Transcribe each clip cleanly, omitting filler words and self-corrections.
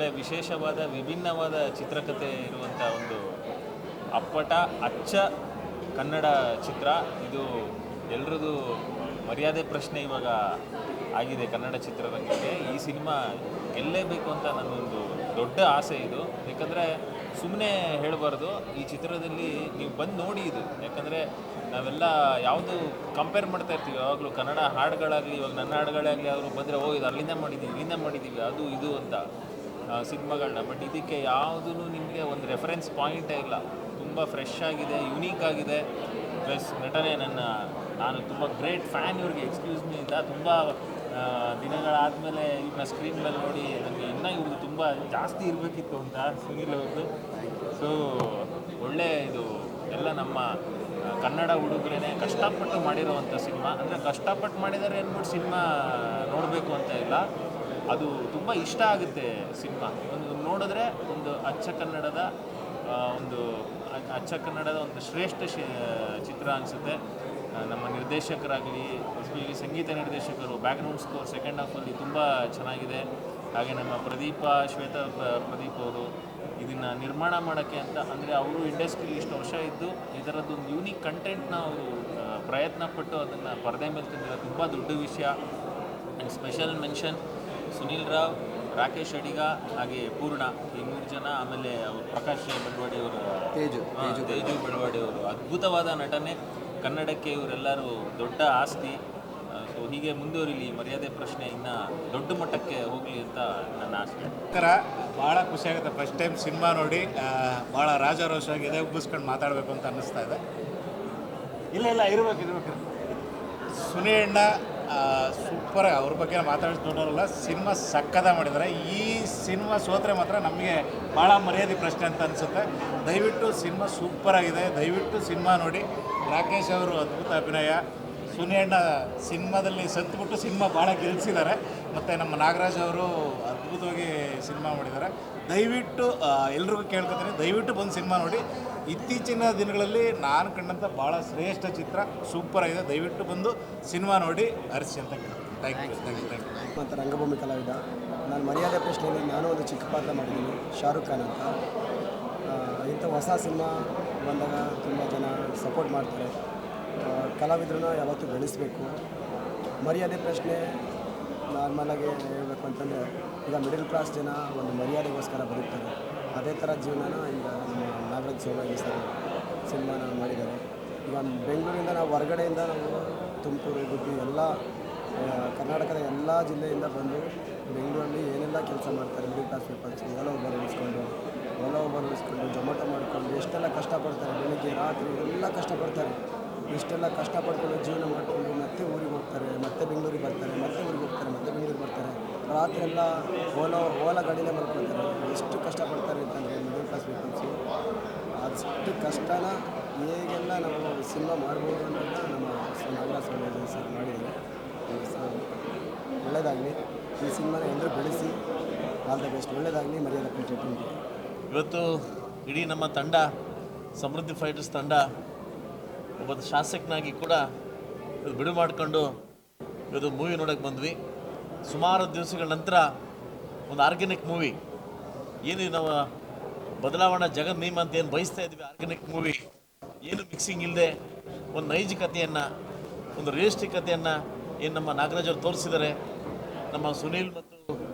ಒಳ್ಳೆ ವಿಶೇಷವಾದ ವಿಭಿನ್ನವಾದ ಚಿತ್ರಕಥೆ ಇರುವಂಥ ಒಂದು ಅಪ್ಪಟ ಅಚ್ಚ ಕನ್ನಡ ಚಿತ್ರ. ಇದು ಎಲ್ರದ್ದು ಮರ್ಯಾದೆ ಪ್ರಶ್ನೆ ಇವಾಗ ಆಗಿದೆ ಕನ್ನಡ ಚಿತ್ರರಂಗಕ್ಕೆ. ಈ ಸಿನಿಮಾ ಗೆಲ್ಲೇಬೇಕು ಅಂತ ನನ್ನೊಂದು ದೊಡ್ಡ ಆಸೆ ಇದು. ಯಾಕಂದರೆ ಸುಮ್ಮನೆ ಹೇಳಬಾರ್ದು, ಈ ಚಿತ್ರದಲ್ಲಿ ನೀವು ಬಂದು ನೋಡಿ ಇದು. ಯಾಕಂದರೆ ನಾವೆಲ್ಲ ಯಾವುದು ಕಂಪೇರ್ ಮಾಡ್ತಾ ಇರ್ತೀವಿ ಯಾವಾಗಲೂ, ಕನ್ನಡ ಹಾಡುಗಳಾಗಲಿ, ಇವಾಗ ನನ್ನ ಹಾಡುಗಳಾಗಲಿ ಅವರು ಬಂದರೆ ಇದು ಅಲ್ಲಿಂದ ಮಾಡಿದ್ದೀವಿ ಅದು ಇದು ಅಂತ ಸಿನಿಮಾಗಳನ್ನ. ಬಟ್ ಇದಕ್ಕೆ ಯಾವುದೂ ನಿಮಗೆ ಒಂದು ರೆಫರೆನ್ಸ್ ಪಾಯಿಂಟೇ ಇಲ್ಲ. ತುಂಬ ಫ್ರೆಶ್ ಆಗಿದೆ, ಯುನೀಕ್ ಆಗಿದೆ. ಪ್ಲಸ್ ನಟನೆ ನಾನು ತುಂಬ ಗ್ರೇಟ್ ಫ್ಯಾನ್ ಇವ್ರಿಗೆ. ಎಕ್ಸ್ಕ್ಯೂಸ್ ಮೀ ಅಂತ ತುಂಬ ದಿನಗಳಾದಮೇಲೆ ಇವ್ರನ್ನ ಸ್ಕ್ರೀನ್ ಮೇಲೆ ನೋಡಿ ನನಗೆ ಇನ್ನೂ ಇವ್ರದ್ದು ತುಂಬ ಜಾಸ್ತಿ ಇರಬೇಕಿತ್ತು ಅಂತ ಸುನೀಲ್ ಅವ್ರದ್ದು. ಸೊ ಒಳ್ಳೆ ಇದು ಎಲ್ಲ ನಮ್ಮ ಕನ್ನಡ ಹುಡುಗರೇ ಕಷ್ಟಪಟ್ಟು ಮಾಡಿರೋವಂಥ ಸಿನಿಮಾ. ಅಂದರೆ ಕಷ್ಟಪಟ್ಟು ಮಾಡಿದ್ದಾರೆ ಅಂದ್ಬಿಟ್ಟು ಸಿನಿಮಾ ನೋಡಬೇಕು ಅಂತ ಇಲ್ಲ, ಅದು ತುಂಬ ಇಷ್ಟ ಆಗುತ್ತೆ ಸಿನಿಮಾ. ಒಂದು ನೋಡಿದ್ರೆ ಒಂದು ಅಚ್ಚ ಕನ್ನಡದ ಒಂದು ಶ್ರೇಷ್ಠ ಚಿತ್ರ ಅನಿಸುತ್ತೆ. ನಮ್ಮ ನಿರ್ದೇಶಕರಾಗಲಿ, ಎಸ್ಪೆಷಲಿ ಸಂಗೀತ ನಿರ್ದೇಶಕರು, ಬ್ಯಾಕ್ಗ್ರೌಂಡ್ ಸ್ಕೋರ್ ಸೆಕೆಂಡ್ ಹಾಫಲ್ಲಿ ತುಂಬ ಚೆನ್ನಾಗಿದೆ. ಹಾಗೆ ನಮ್ಮ ಪ್ರದೀಪ್ ಅವರು ಇದನ್ನು ನಿರ್ಮಾಣ ಮಾಡೋಕ್ಕೆ ಅಂತ, ಅಂದರೆ ಅವರು ಇಂಡಸ್ಟ್ರಿಲಿ ಇಷ್ಟು ವರ್ಷ ಇದ್ದು ಇದರದ್ದೊಂದು ಯೂನಿಕ್ ಕಂಟೆಂಟ್ನ ಅವರು ಪ್ರಯತ್ನಪಟ್ಟು ಅದನ್ನು ಪರದೆ ಮೇಲೆ ತಂದಿರೋ ತುಂಬ ದೊಡ್ಡ ವಿಷಯ. And special mention Sunil Rao, Rakesh Adiga, ಹಾಗೆ ಪೂರ್ಣ, ಈ 3 ಜನ. ಆಮೇಲೆ ಅವರು ಪ್ರಕಾಶ್ ಬೆಳವಾಡಿ ಅವರು, ತೇಜು ಬೆಳವಾಡಿ ಅವರು ಅದ್ಭುತವಾದ ನಟನೆ. ಕನ್ನಡಕ್ಕೆ ಇವರೆಲ್ಲರೂ ದೊಡ್ಡ ಆಸ್ತಿ. ಸೊ ಹೀಗೆ ಮುಂದುವರಿಲಿ ಮರ್ಯಾದೆ ಪ್ರಶ್ನೆ ಇನ್ನು ದೊಡ್ಡ ಮಟ್ಟಕ್ಕೆ ಹೋಗಲಿ ಅಂತ ನನ್ನ ಆಸೆ. ಭಾಳ ಖುಷಿಯಾಗುತ್ತೆ ಫಸ್ಟ್ ಟೈಮ್ ಸಿನಿಮಾ ನೋಡಿ. ಭಾಳ ರಾಜಾರೋಷವಾಗಿದೆ, ಉಬ್ಬಿಸ್ಕೊಂಡು ಮಾತಾಡಬೇಕು ಅಂತ ಅನ್ನಿಸ್ತಾ ಇದೆ. ಇಲ್ಲ ಇರಬೇಕು. ಸುನೀಲ್ ಸೂಪರ್, ಅವ್ರ ಬಗ್ಗೆ ಮಾತಾಡಿಸ್ಕೊಂಡವರಲ್ಲ, ಸಿನಿಮಾ ಸಕ್ಕದ ಮಾಡಿದ್ದಾರೆ. ಈ ಸಿನಿಮಾ ಸೋತ್ರೆ ಮಾತ್ರ ನಮಗೆ ಭಾಳ ಮರ್ಯಾದೆ ಪ್ರಶ್ನೆ ಅಂತ ಅನಿಸುತ್ತೆ. ದಯವಿಟ್ಟು ಸಿನಿಮಾ ಸೂಪರಾಗಿದೆ, ದಯವಿಟ್ಟು ಸಿನಿಮಾ ನೋಡಿ. ರಾಕೇಶ್ ಅವರು ಅದ್ಭುತ ಅಭಿನಯ, ಸುನೀಲ್ ಸಿನಿಮಾದಲ್ಲಿ ಸತ್ತುಬಿಟ್ಟು ಸಿನಿಮಾ ಭಾಳ ಗೆಲ್ಲಿಸಿದ್ದಾರೆ. ಮತ್ತು ನಮ್ಮ ನಾಗರಾಜ್ ಅವರು ಅದ್ಭುತವಾಗಿ ಸಿನಿಮಾ ಮಾಡಿದ್ದಾರೆ. ದಯವಿಟ್ಟು ಎಲ್ರಿಗೂ ಕೇಳ್ಕೊತೀನಿ, ದಯವಿಟ್ಟು ಬಂದು ಸಿನಿಮಾ ನೋಡಿ. ಇತ್ತೀಚಿನ ದಿನಗಳಲ್ಲಿ ನಾನು ಕಂಡಂಥ ಭಾಳ ಶ್ರೇಷ್ಠ ಚಿತ್ರ, ಸೂಪರಾಗಿದೆ. ದಯವಿಟ್ಟು ಬಂದು ಸಿನಿಮಾ ನೋಡಿ ಹರಿಸಿ ಅಂತ ಕೇಳ್ತೀನಿ. Thank you. ಮತ್ತು ರಂಗಭೂಮಿ ಕಲಾವಿದ ನಾನು ಮರ್ಯಾದೆ ಪ್ರಶ್ನೆಯಲ್ಲಿ ನಾನು ಒಂದು ಚಿಕ್ಕ ಪಾತ್ರ ಮಾಡಿದ್ದೀನಿ, ಶಾರುಖ್ ಖಾನ್ ಅಂತ. ಇಂಥ ಹೊಸ ಸಿನಿಮಾ ಬಂದಾಗ ತುಂಬ ಜನ ಸಪೋರ್ಟ್ ಮಾಡ್ತಾರೆ. ಕಲಾವಿದ್ರನ್ನ ಯಾವತ್ತೂ ಬೆಳೆಸಬೇಕು. ಮರ್ಯಾದೆ ಪ್ರಶ್ನೆ ನಾರ್ಮಲಾಗಿ ಹೇಳಬೇಕು ಅಂತಂದರೆ, ಈಗ ಮಿಡಲ್ ಕ್ಲಾಸ್ ಜನ ಒಂದು ಮರ್ಯಾದೆಗೋಸ್ಕರ ಬದುಕ್ತಾರೆ. ಅದೇ ಥರ ಜೀವನನ ಈಗ ನಮ್ಮ ನಾಗರಾಜ್ ಸೋಮಾಗಿ ಸರ್ ಸಿನಿಮಾನ ಮಾಡಿದ್ದಾರೆ. ಈಗ ಬೆಂಗಳೂರಿಂದ ನಾವು ಹೊರಗಡೆಯಿಂದ ನಾವು ತುಮಕೂರು, ಗುಬ್ಬಿ ಎಲ್ಲ ಕರ್ನಾಟಕದ ಎಲ್ಲ ಜಿಲ್ಲೆಯಿಂದ ಬಂದು ಬೆಂಗಳೂರಲ್ಲಿ ಏನೆಲ್ಲ ಕೆಲಸ ಮಾಡ್ತಾರೆ middle class peoples. Ola Uber ಉಳಿಸ್ಕೊಂಡು ಜೊಮ್ಯಾಟೊ ಮಾಡಿಕೊಂಡು ಎಷ್ಟೆಲ್ಲ ಕಷ್ಟಪಡ್ತಾರೆ. ಬೆಳಿಗ್ಗೆ ರಾತ್ರಿ ಎಲ್ಲ ಕಷ್ಟಪಡ್ತಾರೆ. ಇಷ್ಟೆಲ್ಲ ಕಷ್ಟಪಡ್ಕೊಂಡು ಜೀವನ ಮಾಡಿಕೊಂಡು ಮತ್ತೆ ಊರಿಗೆ ಹೋಗ್ತಾರೆ, ಮತ್ತೆ ಬೆಂಗಳೂರಿಗೆ ಬರ್ತಾರೆ, ಮತ್ತೆ ಊರಿಗೆ ಹೋಗ್ತಾರೆ, ಮತ್ತೆ ಬೆಂಗಳೂರಿಗೆ ಬರ್ತಾರೆ. ರಾತ್ರಿ ಎಲ್ಲ ಓಲಾ ಗಾಡಿಲೇ ಮಲ್ಕೊಳ್ತಾರೆ. ಎಷ್ಟು ಕಷ್ಟಪಡ್ತಾರೆ ಅಂತಂದರೆ ಮಿಡಲ್ ಕ್ಲಾಸ್ ಪೀಪಲ್ಸು. ಅಷ್ಟು ಕಷ್ಟನ ಹೇಗೆಲ್ಲ ನಾವು ಸಿನಿಮಾ ಮಾಡ್ಬೋದು ಅನ್ನೋದನ್ನ ನಮ್ಮ ನಾಗರಾಜ್ ಸರ್ ಮಾಡಿದ್ದಾರೆ. ಒಳ್ಳೆಯದಾಗಲಿ, ಈ ಸಿನಿಮಾನ ಎಲ್ಲರೂ ಬೆಳೆಸಿ. All the best. ಒಳ್ಳೆಯದಾಗಲಿ. ಮರ್ಯಾದೆ ಪ್ರಶ್ನೆ. ಇವತ್ತು ಇಡೀ ನಮ್ಮ ತಂಡ, ಸಮೃದ್ಧಿ ಫೈಟರ್ಸ್ ತಂಡ, ಒಬ್ಬ ಶಾಸಕನಾಗಿ ಕೂಡ ಬಿಡು ಮಾಡಿಕೊಂಡು ಇವತ್ತು ಮೂವಿ ನೋಡೋಕ್ಕೆ ಬಂದ್ವಿ. ಸುಮಾರು ದಿವಸಗಳ ನಂತರ ಒಂದು ಆರ್ಗ್ಯಾನಿಕ್ ಮೂವಿ, ಏನು ನಾವು ಬದಲಾವಣಾ ಜಗತ್ ನಿಯಮ ಅಂತ ಏನು ಬಯಸ್ತಾ ಇದ್ವಿ, ಆರ್ಗ್ಯಾನಿಕ್ ಮೂವಿ, ಏನು ಮಿಕ್ಸಿಂಗ್ ಇಲ್ಲದೆ ಒಂದು ನೈಜಿಕತೆಯನ್ನು, ಒಂದು ರಿಯಲಿಸ್ಟಿಕತೆಯನ್ನು ಏನು ನಮ್ಮ ನಾಗರಾಜ್ ಅವರು ತೋರಿಸಿದ್ದಾರೆ. ನಮ್ಮ ಸುನೀಲ್ ಮತ್ತು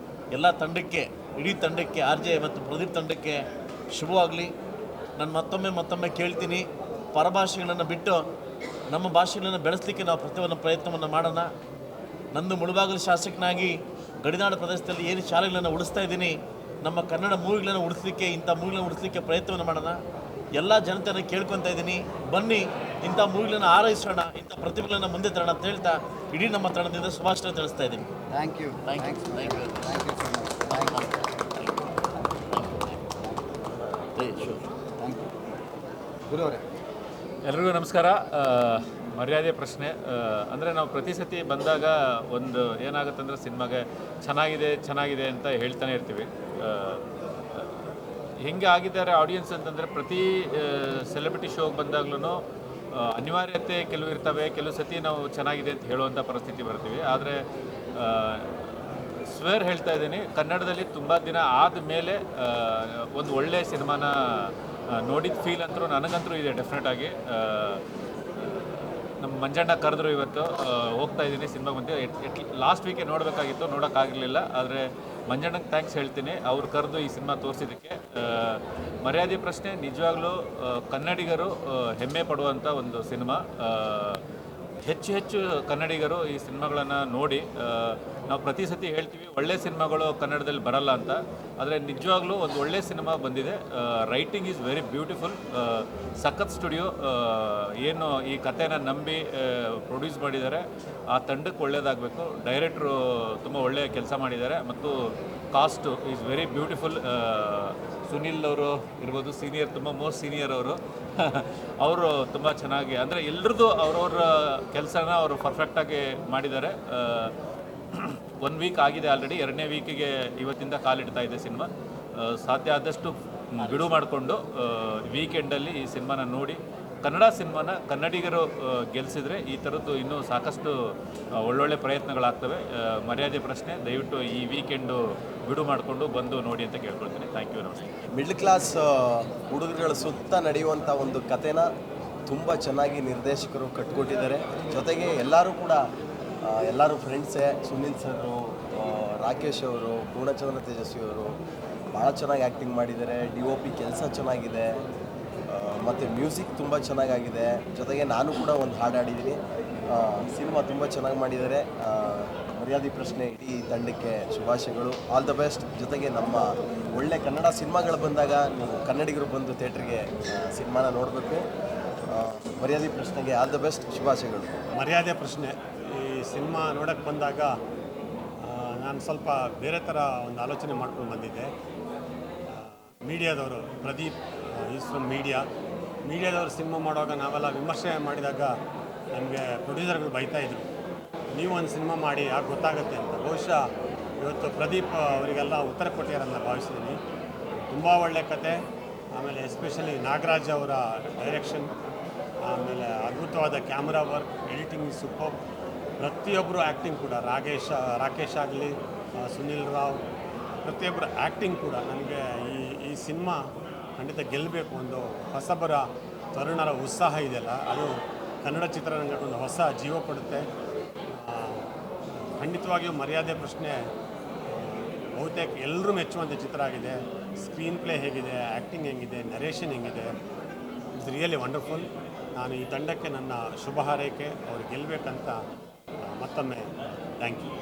ಎಲ್ಲ ತಂಡಕ್ಕೆ, ಇಡೀ ತಂಡಕ್ಕೆ, RJ ಮತ್ತು ಪ್ರದೀಪ್ ತಂಡಕ್ಕೆ ಶುಭವಾಗಲಿ. ನಾನು ಮತ್ತೊಮ್ಮೆ ಕೇಳ್ತೀನಿ, ಪರಭಾಷೆಗಳನ್ನು ಬಿಟ್ಟು ನಮ್ಮ ಭಾಷೆಗಳನ್ನು ಬೆಳೆಸಲಿಕ್ಕೆ ನಾವು ಪ್ರಯತ್ನವನ್ನು ಮಾಡೋಣ. ನಂದು ಮುಳುಬಾಗಿಲು ಶಾಸಕನಾಗಿ ಗಡಿನಾಡು ಪ್ರದೇಶದಲ್ಲಿ ಏನು ಶಾಲೆಗಳನ್ನು ಉಳಿಸ್ತಾ ಇದ್ದೀನಿ, ನಮ್ಮ ಕನ್ನಡ ಮೂವಿಗಳನ್ನು ಉಳಿಸ್ಲಿಕ್ಕೆ, ಇಂಥ ಮೂವಿಗಳನ್ನು ಉಳಿಸ್ಲಿಕ್ಕೆ ಪ್ರಯತ್ನವನ್ನು ಮಾಡೋಣ. ಎಲ್ಲ ಜನತೆಯನ್ನು ಕೇಳ್ಕೊತಾ ಇದ್ದೀನಿ, ಬನ್ನಿ ಇಂಥ ಮೂವಿಗಳನ್ನು ಆರೈಸೋಣ, ಇಂಥ ಪ್ರತಿಭೆಗಳನ್ನು ಮುಂದೆ ತರೋಣ ಅಂತ ಹೇಳ್ತಾ ಇಡೀ ನಮ್ಮ ತಂಡದಿಂದ ಶುಭಾಶಯ ತಿಳಿಸ್ತಾ ಇದ್ದೀನಿ. Thank you. ಎಲ್ರಿಗೂ ನಮಸ್ಕಾರ. ಮರ್ಯಾದೆ ಪ್ರಶ್ನೆ ಅಂದರೆ ನಾವು ಪ್ರತಿ ಸತಿ ಬಂದಾಗ ಒಂದು ಏನಾಗುತ್ತೆ ಅಂದರೆ ಸಿನಿಮಾಗೆ ಚೆನ್ನಾಗಿದೆ ಅಂತ ಹೇಳ್ತಾನೆ ಇರ್ತೀವಿ. ಹೆಂಗೆ ಆಗಿದ್ದಾರೆ ಆಡಿಯನ್ಸ್ ಅಂತಂದರೆ, ಪ್ರತಿ ಸೆಲೆಬ್ರಿಟಿ ಶೋಗೆ ಬಂದಾಗ್ಲೂ ಅನಿವಾರ್ಯತೆ ಕೆಲವು ಇರ್ತವೆ. ಕೆಲವು ಸತಿ ನಾವು ಚೆನ್ನಾಗಿದೆ ಅಂತ ಹೇಳುವಂಥ ಪರಿಸ್ಥಿತಿ ಬರ್ತೀವಿ. ಆದರೆ ಸ್ವೇರ್ ಹೇಳ್ತಾ ಇದ್ದೀನಿ, ಕನ್ನಡದಲ್ಲಿ ತುಂಬ ದಿನ ಆದಮೇಲೆ ಒಂದು ಒಳ್ಳೆಯ ಸಿನಿಮಾನ ನೋಡಿದ ಫೀಲ್ ಅಂತೂ ನನಗಂತೂ ಇದೆ ಡೆಫಿನೆಟಾಗಿ. ನಮ್ಮ ಮಂಜಣ್ಣ ಕರೆದ್ರು ಇವತ್ತು, ಹೋಗ್ತಾ ಇದ್ದೀನಿ ಸಿನಿಮಾ ಬಂದು. ಲಾಸ್ಟ್ ವೀಕೆ ನೋಡಬೇಕಾಗಿತ್ತು, ನೋಡೋಕ್ಕಾಗಲಿಲ್ಲ. ಆದರೆ ಮಂಜಣ್ಣಂಗೆ ಥ್ಯಾಂಕ್ಸ್ ಹೇಳ್ತೀನಿ, ಅವ್ರು ಕರೆದು ಈ ಸಿನಿಮಾ ತೋರಿಸಿದ್ದಕ್ಕೆ. ಮರ್ಯಾದೆ ಪ್ರಶ್ನೆ ನಿಜವಾಗ್ಲೂ ಕನ್ನಡಿಗರು ಹೆಮ್ಮೆ ಪಡುವಂಥ ಒಂದು ಸಿನಿಮಾ. ಹೆಚ್ಚು ಕನ್ನಡಿಗರು ಈ ಸಿನಿಮಾಗಳನ್ನು ನೋಡಿ, ನಾವು ಪ್ರತಿ ಸತಿ ಹೇಳ್ತೀವಿ ಒಳ್ಳೆ ಸಿನಿಮಾಗಳು ಕನ್ನಡದಲ್ಲಿ ಬರಲ್ಲ ಅಂತ, ಆದರೆ ನಿಜವಾಗ್ಲೂ ಒಂದು ಒಳ್ಳೆ ಸಿನಿಮಾ ಬಂದಿದೆ. Writing is very beautiful. ಸಖತ್ ಸ್ಟುಡಿಯೋ ಏನು ಈ ಕಥೆನ ನಂಬಿ ಪ್ರೊಡ್ಯೂಸ್ ಮಾಡಿದ್ದಾರೆ, ಆ ತಂಡಕ್ಕೆ ಒಳ್ಳೆಯದಾಗಬೇಕು. ಡೈರೆಕ್ಟ್ರು ತುಂಬ ಒಳ್ಳೆಯ ಕೆಲಸ ಮಾಡಿದ್ದಾರೆ ಮತ್ತು cost is very beautiful. Sunil ಅವರು ಇರ್ಬೋದು, ಸೀನಿಯರ್, ತುಂಬ ಮೋಸ್ಟ್ ಸೀನಿಯರ್ ಅವರು ತುಂಬ ಚೆನ್ನಾಗಿ, ಅಂದರೆ ಎಲ್ರದ್ದು ಅವ್ರವ್ರ ಕೆಲಸನ ಅವರು ಪರ್ಫೆಕ್ಟಾಗಿ ಮಾಡಿದ್ದಾರೆ. 1 ವೀಕ್ ಆಗಿದೆ ಆಲ್ರೆಡಿ, 2ನೇ ವೀಕಿಗೆ ಇವತ್ತಿಂದ ಕಾಲಿಡ್ತಾ ಇದೆ ಸಿನಿಮಾ. ಸಾಧ್ಯ ಆದಷ್ಟು ಬಿಡು ಮಾಡಿಕೊಂಡು ವೀಕೆಂಡಲ್ಲಿ ಈ ಸಿನಿಮಾನ ನೋಡಿ, ಕನ್ನಡ ಸಿನಿಮಾನ ಕನ್ನಡಿಗರು ಗೆಲ್ಲಿಸಿದ್ರೆ ಈ ಥರದ್ದು ಇನ್ನೂ ಸಾಕಷ್ಟು ಒಳ್ಳೊಳ್ಳೆ ಪ್ರಯತ್ನಗಳಾಗ್ತವೆ. ಮರ್ಯಾದೆ ಪ್ರಶ್ನೆ ದಯವಿಟ್ಟು ಈ ವೀಕೆಂಡು ಬಿಡು ಮಾಡಿಕೊಂಡು ಬಂದು ನೋಡಿ ಅಂತ ಕೇಳ್ಕೊಳ್ತೀನಿ. ಥ್ಯಾಂಕ್ ಯು, ನಮಸ್ತೆ. ಮಿಡ್ಲ್ ಕ್ಲಾಸ್ ಹುಡುಗರುಗಳ ಸುತ್ತ ನಡೆಯುವಂಥ ಒಂದು ಕಥೆನ ತುಂಬ ಚೆನ್ನಾಗಿ ನಿರ್ದೇಶಕರು ಕಟ್ಕೊಟ್ಟಿದ್ದಾರೆ. ಜೊತೆಗೆ ಎಲ್ಲರೂ ಫ್ರೆಂಡ್ಸೇ. ಸುನಿಲ್ ಸರು, ರಾಕೇಶ್ ಅವರು, ಪೂರ್ಣಚಂದ್ರ ತೇಜಸ್ವಿ ಅವರು ಭಾಳ ಚೆನ್ನಾಗಿ ಆ್ಯಕ್ಟಿಂಗ್ ಮಾಡಿದ್ದಾರೆ. DOP ಕೆಲಸ ಚೆನ್ನಾಗಿದೆ ಮತ್ತು ಮ್ಯೂಸಿಕ್ ತುಂಬ ಚೆನ್ನಾಗಾಗಿದೆ. ಜೊತೆಗೆ ನಾನು ಕೂಡ ಒಂದು ಹಾಡು ಹಾಡಿದ್ದೀನಿ. ಸಿನಿಮಾ ತುಂಬ ಚೆನ್ನಾಗಿ ಮಾಡಿದ್ದಾರೆ. ಮರ್ಯಾದೆ ಪ್ರಶ್ನೆ ಇಡೀ ತಂಡಕ್ಕೆ ಶುಭಾಶಯಗಳು. All the best. ಜೊತೆಗೆ ನಮ್ಮ ಒಳ್ಳೆ ಕನ್ನಡ ಸಿನಿಮಾಗಳು ಬಂದಾಗ ನೀವು ಕನ್ನಡಿಗರು ಬಂದು ಥಿಯೇಟ್ರಿಗೆ ಸಿನಿಮಾನ ನೋಡಬೇಕು. ಮರ್ಯಾದೆ ಪ್ರಶ್ನೆಗೆ ಆಲ್ ದ ಬೆಸ್ಟ್, ಶುಭಾಶಯಗಳು. ಮರ್ಯಾದೆ ಪ್ರಶ್ನೆ ಈ ಸಿನಿಮಾ ನೋಡೋಕ್ಕೆ ಬಂದಾಗ ನಾನು ಸ್ವಲ್ಪ ಬೇರೆ ಥರ ಒಂದು ಆಲೋಚನೆ ಮಾಡ್ಕೊಂಡು ಬಂದಿದ್ದೆ. ಮೀಡಿಯಾದವರು, ಪ್ರದೀಪ್ ಈಸ್ ಫ್ರಮ್ ಮೀಡಿಯಾದವರು ಸಿನಿಮಾ ಮಾಡುವಾಗ ನಾವೆಲ್ಲ ವಿಮರ್ಶೆ ಮಾಡಿದಾಗ ನಮಗೆ ಪ್ರೊಡ್ಯೂಸರ್ಗಳು ಬೈತಾಯಿದ್ರು, ನೀವು ಒಂದು ಸಿನಿಮಾ ಮಾಡಿ ಯಾಕೆ ಗೊತ್ತಾಗುತ್ತೆ ಅಂತ. ಬಹುಶಃ ಇವತ್ತು ಪ್ರದೀಪ್ ಅವರಿಗೆಲ್ಲ ಉತ್ತರ ಕೊಟ್ಟಿಯಾರನ್ನ ಭಾವಿಸಿದ್ದೀನಿ. ತುಂಬ ಒಳ್ಳೆಯ ಕತೆ. ಆಮೇಲೆ ಎಸ್ಪೆಷಲಿ ನಾಗರಾಜ್ ಅವರ ಡೈರೆಕ್ಷನ್, ಆಮೇಲೆ ಅದ್ಭುತವಾದ ಕ್ಯಾಮ್ರಾ ವರ್ಕ್, ಎಡಿಟಿಂಗ್ ಸೂಪರ್. ಪ್ರತಿಯೊಬ್ಬರು ಆ್ಯಕ್ಟಿಂಗ್ ಕೂಡ, ರಾಕೇಶ್ ಆಗಲಿ, ಸುನಿಲ್ ರಾವ್, ಪ್ರತಿಯೊಬ್ಬರ ಆ್ಯಕ್ಟಿಂಗ್ ಕೂಡ ನನಗೆ ಈ ಸಿನಿಮಾ ಖಂಡಿತ ಗೆಲ್ಲಬೇಕು. ಒಂದು ಹೊಸಬರ ತರುಣರ ಉತ್ಸಾಹ ಇದೆಯಲ್ಲ, ಅದು ಕನ್ನಡ ಚಿತ್ರರಂಗಕ್ಕೆ ಒಂದು ಹೊಸ ಜೀವ ಕೊಡುತ್ತೆ. ಖಂಡಿತವಾಗಿಯೂ ಮರ್ಯಾದೆ ಪ್ರಶ್ನೆ ಬಹುತೇಕ ಎಲ್ಲರೂ ಮೆಚ್ಚುವಂಥ ಚಿತ್ರ ಆಗಿದೆ. ಸ್ಕ್ರೀನ್ ಪ್ಲೇ ಹೇಗಿದೆ, ಆ್ಯಕ್ಟಿಂಗ್ ಹೆಂಗಿದೆ, ನರೇಷನ್ ಹೆಂಗಿದೆ, ಇಟ್ಸ್ ರಿಯಲಿ ವಂಡರ್ಫುಲ್. ನಾನು ಈ ತಂಡಕ್ಕೆ ನನ್ನ ಶುಭ ಹಾರೈಕೆ, ಅವ್ರು ಗೆಲ್ಲಬೇಕಂತ ಮತ್ತೊಮ್ಮೆ ಥ್ಯಾಂಕ್ ಯು.